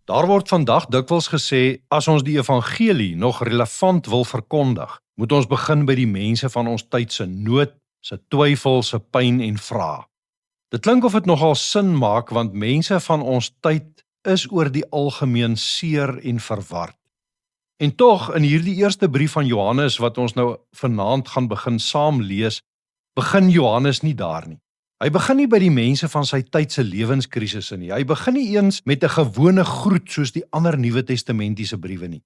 Daar word vandag dikwels gesê, as ons die evangelie nog relevant wil verkondig, moet ons begin by die mense van ons tyd se nood, se twyfel, se pyn en vrae. Dit klink of dit nogal sin maak, want mense van ons tyd is oor die algemeen seer en verward. En tog, in hierdie eerste brief van Johannes, wat ons nou vanaand gaan begin saam lees, begin Johannes nie daar nie. Hy begin nie by die mense van sy tyd se lewenskrisisse nie. Hy begin nie eens met 'n gewone groet soos die ander Nuwe Testamentiese briewe nie.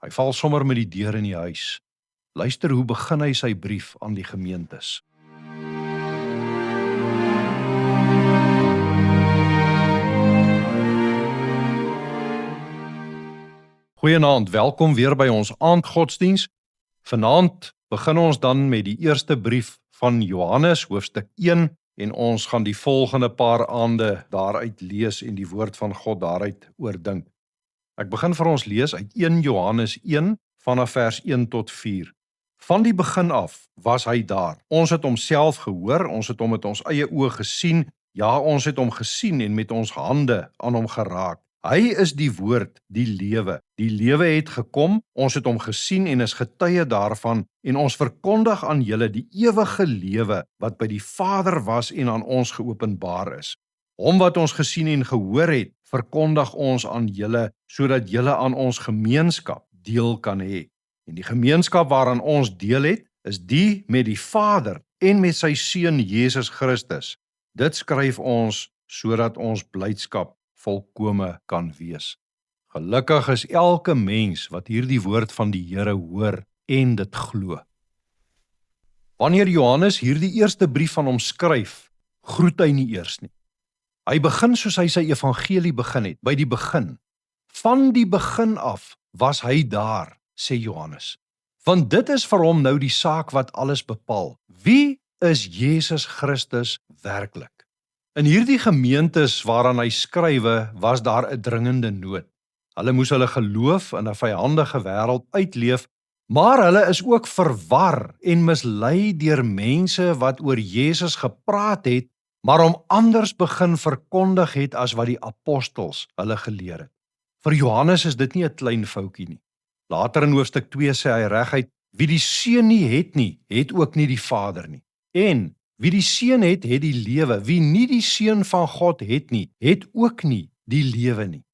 Hy val sommer met die deur in die huis. Luister hoe begin hy sy brief aan die gemeentes. Goeienaand, welkom weer by ons aandgodsdiens. Vanaand begin ons dan met die eerste brief van Johannes, hoofstuk 1, en ons gaan die volgende paar aande daaruit lees en die woord van God daaruit oordink. Ek begin vir ons lees uit 1 Johannes 1 vanaf vers 1 tot 4. Van die begin af was hy daar. Ons het hom self gehoor, ons het hom met ons eie oë gesien, ja, ons het hom gesien en met ons hande aan hom geraak. Hy is die woord, die lewe. Die lewe het gekom, ons het hom gesien en is getuie daarvan, en ons verkondig aan julle die ewige lewe wat by die Vader was en aan ons geopenbaar is. Hom wat ons gesien en gehoor het, verkondig ons aan julle, sodat julle aan ons gemeenskap deel kan hê. En die gemeenskap waaraan ons deel het, is die met die Vader en met sy Seun Jesus Christus. Dit skryf ons sodat ons blydskap volkome kan wees. Gelukkig is elke mens wat hierdie woord van die Here hoor en dit glo. Wanneer Johannes hierdie eerste brief van hom skryf, groet hy nie eers nie. Hy begin soos hy sy evangelie begin het, by die begin. Van die begin af was hy daar, sê Johannes. Want dit is vir hom nou die saak wat alles bepaal. Wie is Jesus Christus werklik? In hierdie gemeentes waaraan hy skrywe, was daar 'n dringende nood. Hulle moes hulle geloof in 'n vyhandige wêreld uitleef, maar hulle is ook verwar en mislei deur mense wat oor Jesus gepraat het, maar hom anders begin verkondig het as wat die apostels hulle geleer het. Vir Johannes is dit nie 'n klein foutjie nie. Later in hoofstuk 2 sê hy reguit, wie die Seun nie, het ook nie die Vader nie. En wie die Seun het die lewe. Wie nie die Seun van God het nie, het ook nie die lewe nie.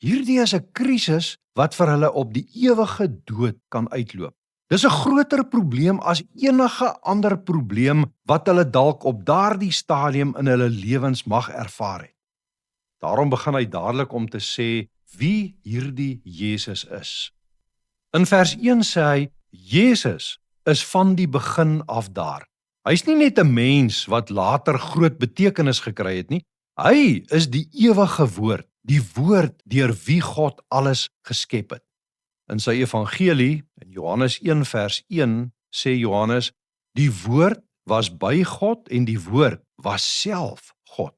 Hierdie is 'n krisis wat vir hulle op die ewige dood kan uitloop. Dis 'n groter probleem as enige ander probleem wat hulle dalk op daardie stadium in hulle lewens mag ervaar het. Daarom begin hy dadelik om te sê wie hierdie Jesus is. In vers 1 sê hy, Jesus is van die begin af daar. Hy's nie net 'n mens wat later groot betekenis gekry het nie. Hy is die ewige woord, die woord deur wie God alles geskep het. In sy evangelie, in Johannes 1 vers 1, sê Johannes, die woord was by God en die woord was self God.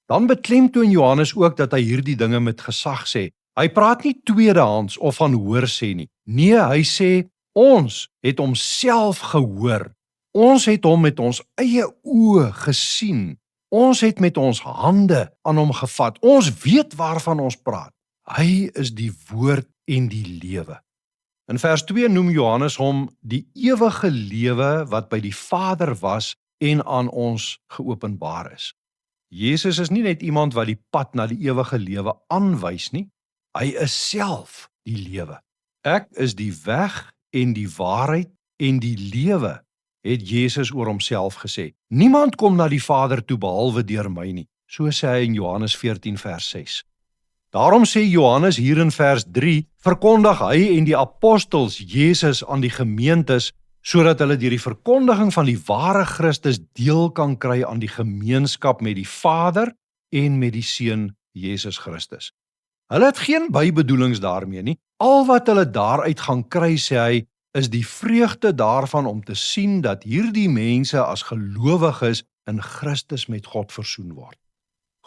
Dan beklemtoon Johannes ook dat hy hierdie dinge met gesag sê. Hy praat nie tweedehands of van hoor sê nie. Nee, hy sê, ons het hom self gehoor. Ons het hom met ons eie oë gesien. Ons het met ons hande aan hom gevat. Ons weet waarvan ons praat. Hy is die woord en die lewe. In vers 2 noem Johannes hom die ewige lewe wat by die Vader was en aan ons geopenbaar is. Jesus is nie net iemand wat die pad na die ewige lewe aanwys nie. Hy is self die lewe. Ek is die weg en die waarheid en die lewe, het Jesus oor homself gesê. Niemand kom na die Vader toe behalwe deur my nie. So sê hy in Johannes 14 vers 6. Daarom sê Johannes hier in vers 3, verkondig hy en die apostels Jesus aan die gemeentes, sodat hulle deur die verkondiging van die ware Christus deel kan kry aan die gemeenskap met die Vader en met die Seun Jesus Christus. Hulle het geen bybedoelings daarmee nie. Al wat hulle daaruit gaan kry, sê hy, is die vreugde daarvan om te sien dat hierdie mense as gelowiges in Christus met God versoen word.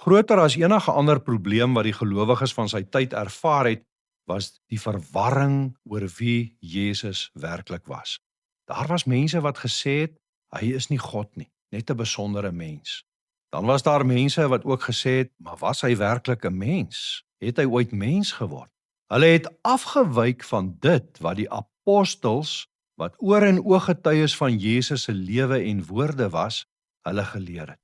Groter as enige ander probleem wat die gelowiges van sy tyd ervaar het, was die verwarring oor wie Jesus werklik was. Daar was mense wat gesê het, hy is nie God nie, net 'n besondere mens. Dan was daar mense wat ook gesê het, maar was hy werklik 'n mens? het hy ooit mens geword. Hulle het afgewyk van dit wat die apostels, wat oor en oog getuies van Jesus se lewe en woorde was, hulle geleer het.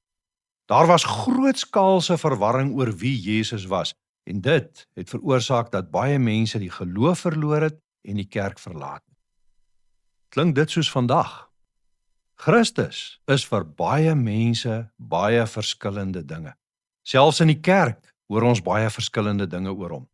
Daar was grootskaalse verwarring oor wie Jesus was, en dit het veroorsaak dat baie mense die geloof verloor het en die kerk verlaat het. Klink dit soos vandag? Christus is vir baie mense baie verskillende dinge. Selfs in die kerk hoor ons baie verskillende dinge oor hom.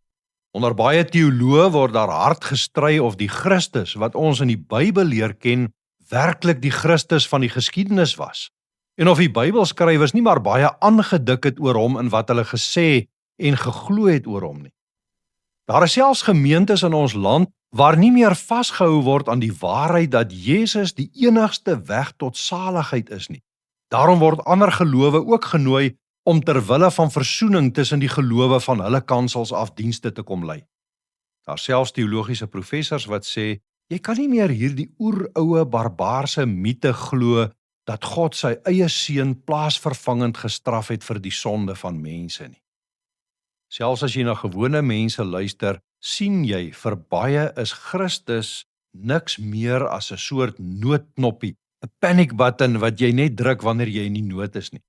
Onder baie teoloë word daar hard gestry of die Christus wat ons in die Bybel leer ken, werklik die Christus van die geskiedenis was. En of die Bybelskrywers nie maar baie aangedik het oor hom in wat hulle gesê en geglo het oor hom nie. Daar is selfs gemeentes in ons land waar nie meer vasgehou word aan die waarheid dat Jesus die enigste weg tot saligheid is nie. Daarom word ander gelowe ook genooi om ter wille van versoening tussen die gelowe van hulle kansels af dienste te kom lei. Daar selfs teologiese professors wat sê, jy kan nie meer hierdie oeroue barbaarse mite glo dat God sy eie seun plaasvervangend gestraf het vir die sonde van mense nie. Selfs as jy na gewone mense luister, sien jy vir baie is Christus niks meer as 'n soort noodknoppie, 'n panic button wat jy net druk wanneer jy in die nood is nie.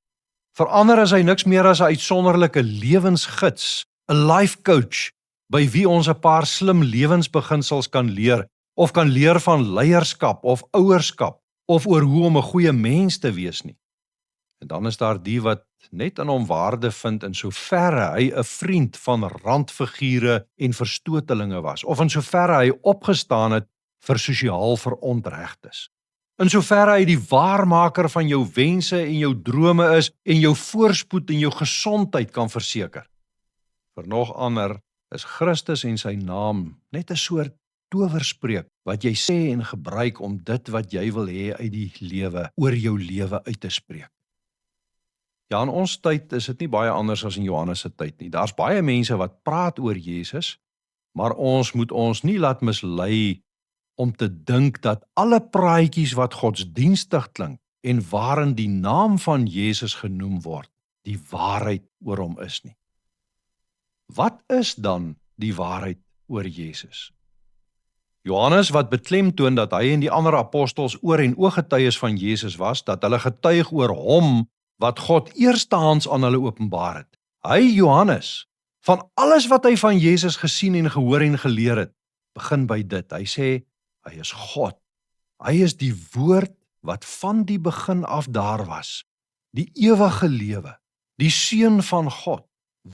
Vir ander is hy niks meer as 'n uitsonderlike lewensgids, 'n life coach, by wie ons 'n paar slim lewensbeginsels kan leer, of kan leer van leierskap of ouerskap, of oor hoe om 'n goeie mens te wees nie. En dan is daar die wat net in hom waarde vind in soverre hy 'n vriend van randfigure en verstotelinge was, of in soverre hy opgestaan het vir sosiaal verontregtes. In soverre hy die waarmaker van jou wense en jou drome is en jou voorspoed en jou gesondheid kan verseker. Vir nog ander is Christus en sy naam net 'n soort towerspreek wat jy sê en gebruik om dit wat jy wil hê uit die lewe oor jou lewe uit te spreek. Ja, in ons tyd is dit nie baie anders as in Johannes se tyd nie. Daar's baie mense wat praat oor Jesus, maar ons moet ons nie laat mislei om te dink dat alle praatjies wat godsdienstig klink en waarin die naam van Jesus genoem word, die waarheid oor hom is nie. Wat is dan die waarheid oor Jesus? Johannes wat beklemtoon dat hy en die ander apostels oor en oog getuies van Jesus was, dat hulle getuig oor hom wat God eerstehands aan hulle openbaar het. Hy, Johannes, van alles wat hy van Jesus gesien en gehoor en geleer het, begin by dit. Hy sê, hy is God. Hy is die woord wat van die begin af daar was. Die ewige lewe, die seun van God,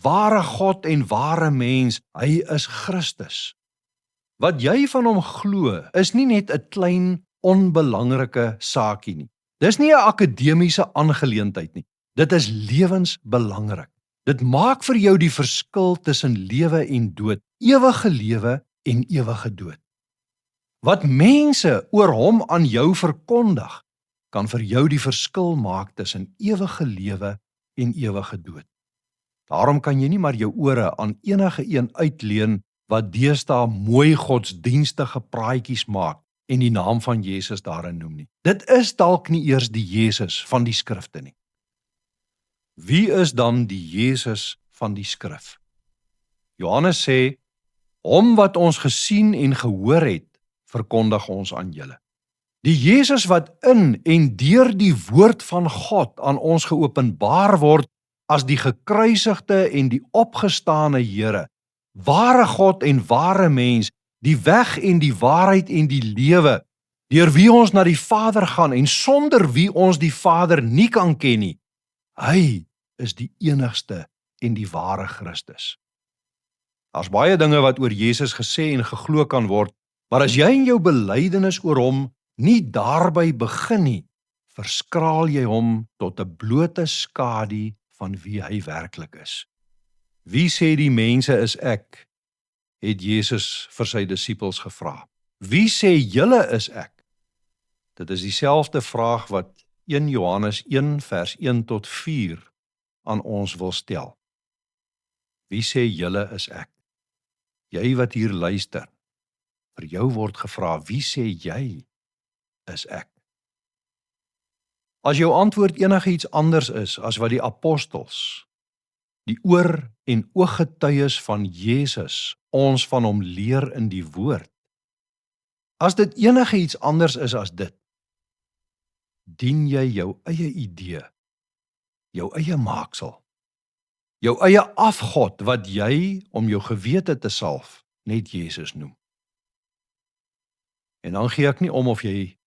ware God en ware mens, hy is Christus. Wat jy van hom glo, is nie net 'n klein, onbelangrike saakie nie. Dis nie 'n akademiese aangeleentheid nie. Dit is lewensbelangrik. Dit maak vir jou die verskil tussen lewe en dood, ewige lewe en ewige dood. Wat mense oor hom aan jou verkondig, kan vir jou die verskil maak tussen ewige lewe en ewige dood. Daarom kan jy nie maar jou ore aan enige een uitleen wat deesdae mooi godsdienstige praatjies maak en die naam van Jesus daarin noem nie. Dit is dalk nie eers die Jesus van die skrifte nie. Wie is dan die Jesus van die skrif? Johannes sê, hom wat ons gesien en gehoor het, verkondig ons aan julle. Die Jesus wat in en deur die woord van God aan ons geopenbaar word as die gekruisigde en die opgestane Here, ware God en ware mens, die weg en die waarheid en die lewe, deur wie ons na die Vader gaan en sonder wie ons die Vader nie kan ken nie. Hy is die enigste en die ware Christus. Daar's baie dinge wat oor Jesus gesê en geglo kan word, maar as jy in jou belydenis oor hom nie daarby begin nie, verskraal jy hom tot 'n blote skadu van wie hy werklik is. Wie sê die mense is ek? Het Jesus vir sy disippels gevra. Wie sê julle is ek? Dit is dieselfde vraag wat 1 Johannes 1 vers 1 tot 4 aan ons wil stel. Wie sê julle is ek? Jy wat hier luister, vir jou word gevra, wie sê jy is ek? As jou antwoord enige iets anders is as wat die apostels die oor- en ooggetuies van Jesus, ons van hom leer in die woord. As dit enige iets anders is as dit, dien jy jou eie idee, jou eie maaksel, jou eie afgod wat jy, om jou gewete te salf, net Jesus noem. En dan gee ek nie om of jy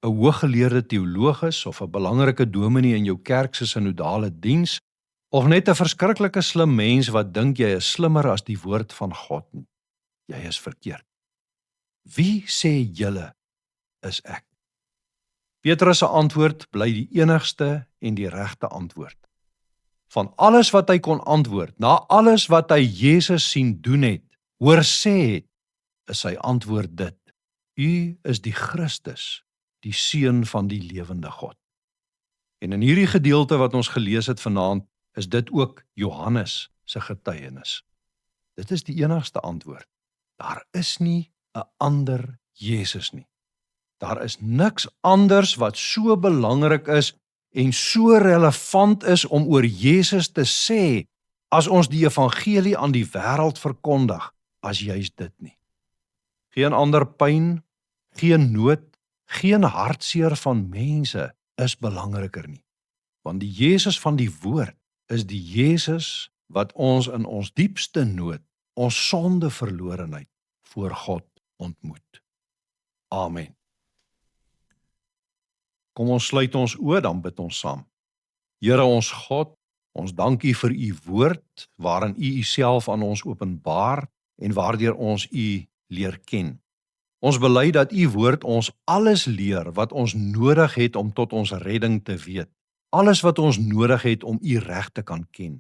'n hooggeleerde teoloog is of 'n belangrike dominee in jou kerk se sinodale diens, of net 'n verskriklike slim mens wat dink jy is slimmer as die woord van God nie. Jy is verkeerd. Wie sê julle is ek? Petrus se antwoord bly die enigste en die regte antwoord. Van alles wat hy kon antwoord, na alles wat hy Jesus sien doen het, hoor sê het, is sy antwoord dit: U is die Christus, die Seun van die lewende God. En in hierdie gedeelte wat ons gelees het vanaand, is dit ook Johannes se getuienis. Dit is die enigste antwoord. Daar is nie 'n ander Jesus nie. Daar is niks anders wat so belangrik is en so relevant is om oor Jesus te sê as ons die evangelie aan die wêreld verkondig as juis dit nie. Geen ander pyn, geen nood, geen hartseer van mense is belangriker nie. Want die Jesus van die woord is die Jesus wat ons in ons diepste nood, ons sonde verlorenheid voor God ontmoet. Amen. Kom ons sluit ons oë, dan bid ons saam. Here ons God, ons dank U vir U woord, waarin U Uself aan ons openbaar en waardeur ons U leer ken. Ons bely dat U woord ons alles leer wat ons nodig het om tot ons redding te weet. Alles wat ons nodig het om U reg te kan ken.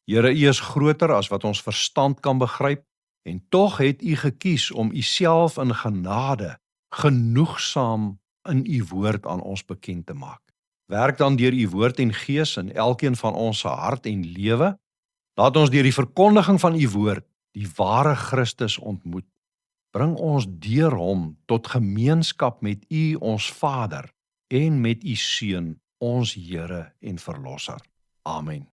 Here, U is groter as wat ons verstand kan begryp, en tog het U gekies om Uself in genade genoegsaam in U woord aan ons bekend te maak. Werk dan deur U woord en gees in elkeen van ons se hart en lewe. Laat ons deur die verkondiging van U woord die ware Christus ontmoet. Bring ons deur hom tot gemeenskap met U ons Vader en met U Seun, ons Here en Verlosser. Amen.